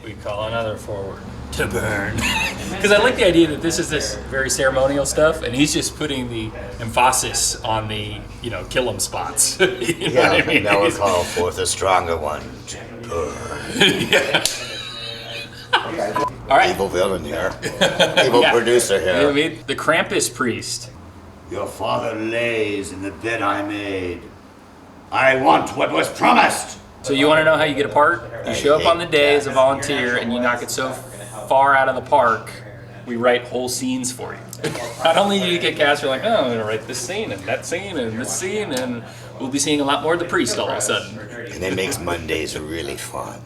We call another forward to burn. Because I like the idea that this is this very ceremonial stuff, and he's just putting the emphasis on the, kill 'em spots. What I mean? Now we'll call forth a stronger one to burn. Yeah. All right. Evil villain here. Evil producer here. You know what I mean? The Krampus priest. Your father lays in the bed I made. I want what was promised. So you want to know how you get a part? You show up on the day as a volunteer and you knock it so far out of the park, we write whole scenes for you. Not only do you get cast, you're like, oh, I'm going to write this scene and that scene and this scene, and we'll be seeing a lot more of the priest all of a sudden. And it makes Mondays really fun.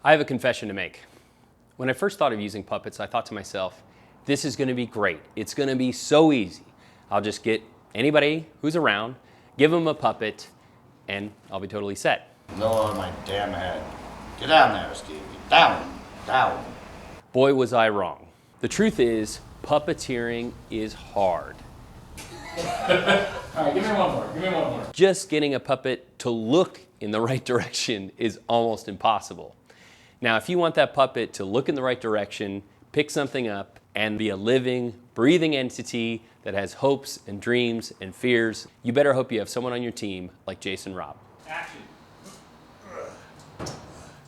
I have a confession to make. When I first thought of using puppets, I thought to myself, this is going to be great. It's going to be so easy. I'll just get anybody who's around, give them a puppet, and I'll be totally set. No on my damn head. Get down there, Steve. Down. Down. Boy, was I wrong. The truth is, puppeteering is hard. All right, give me one more. Just getting a puppet to look in the right direction is almost impossible. Now, if you want that puppet to look in the right direction, pick something up, and be a living, breathing entity that has hopes and dreams and fears, you better hope you have someone on your team like Jason Ropp. Action.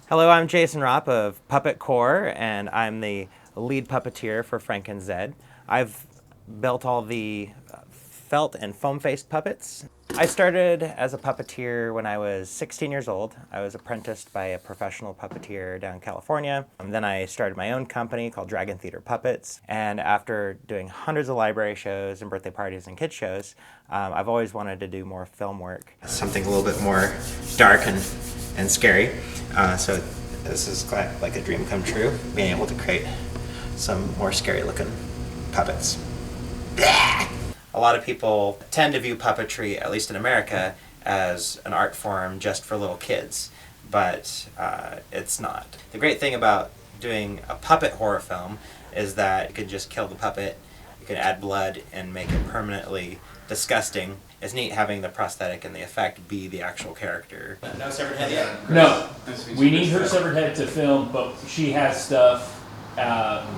Hello, I'm Jason Ropp of Puppet Core, and I'm the lead puppeteer for Frank and Zed. I've built all the felt and foam-faced puppets. I started as a puppeteer when I was 16 years old. I was apprenticed by a professional puppeteer down in California. Then I started my own company called Dragon Theater Puppets. And after doing hundreds of library shows and birthday parties and kid shows, I've always wanted to do more film work. Something a little bit more dark and scary. So this is like a dream come true, being able to create some more scary looking puppets. A lot of people tend to view puppetry, at least in America, as an art form just for little kids, but it's not. The great thing about doing a puppet horror film is that you can just kill the puppet, you can add blood and make it permanently disgusting. It's neat having the prosthetic and the effect be the actual character. No severed head yet? No, we need her severed head to film, but she has stuff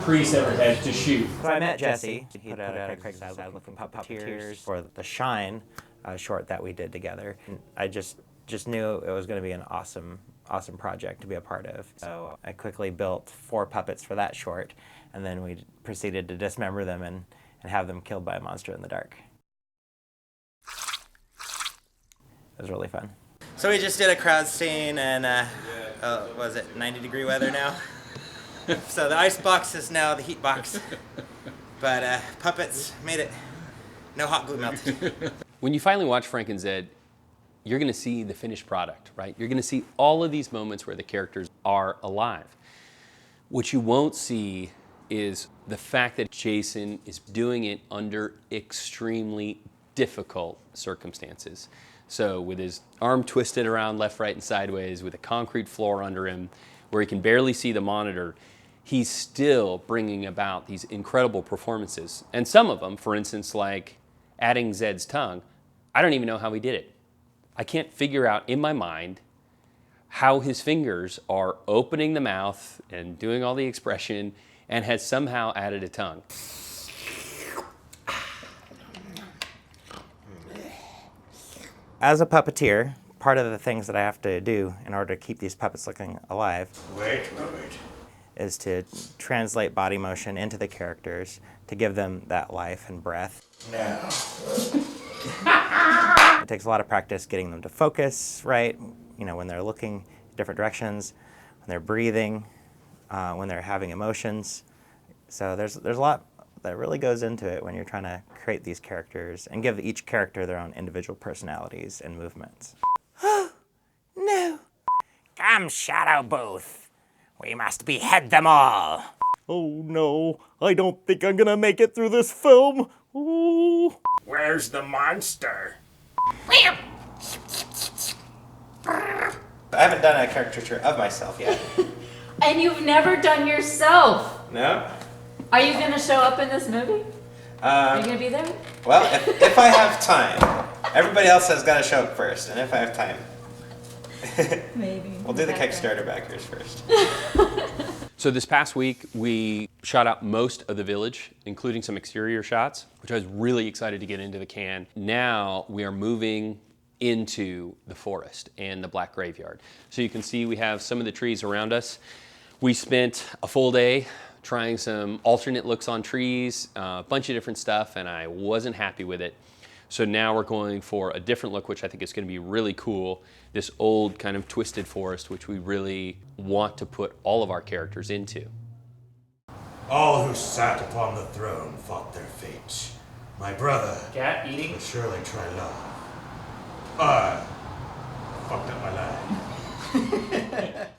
pre-severed head to shoot. So I met Jesse. He put out a Craigslist looking puppeteers for the Shine short that we did together. And I just knew it was going to be an awesome project to be a part of. So I quickly built 4 puppets for that short, and then we proceeded to dismember them and have them killed by a monster in the dark. It was really fun. So we just did a crowd scene, and was it 90-degree weather now? So the ice box is now the heat box, but puppets made it. No hot glue melted. When you finally watch Frank and Zed, you're going to see the finished product, right? You're going to see all of these moments where the characters are alive. What you won't see is the fact that Jason is doing it under extremely difficult circumstances. So with his arm twisted around left, right, and sideways, with a concrete floor under him, where he can barely see the monitor, he's still bringing about these incredible performances. And some of them, for instance, like adding Zed's tongue, I don't even know how he did it. I can't figure out in my mind how his fingers are opening the mouth and doing all the expression and has somehow added a tongue. As a puppeteer, part of the things that I have to do in order to keep these puppets looking alive is to translate body motion into the characters to give them that life and breath. Now. It takes a lot of practice getting them to focus right, when they're looking different directions, when they're breathing, when they're having emotions. So there's a lot that really goes into it when you're trying to create these characters and give each character their own individual personalities and movements. No. Come, Shadow Booth. We must behead them all. Oh no, I don't think I'm gonna make it through this film. Ooh. Where's the monster? I haven't done a caricature of myself yet. And you've never done yourself. No? Are you going to show up in this movie? Are you going to be there? Well, if I have time. Everybody else has got to show up first, and if I have time. Maybe. We'll do the Kickstarter backers first. So this past week, we shot out most of the village, including some exterior shots, which I was really excited to get into the can. Now we are moving into the forest and the Black Graveyard. So you can see we have some of the trees around us. We spent a full day trying some alternate looks on trees, a bunch of different stuff, and I wasn't happy with it. So now we're going for a different look, which I think is going to be really cool. This old kind of twisted forest, which we really want to put all of our characters into. All who sat upon the throne fought their fate. My brother Cat eating? would surely try love. I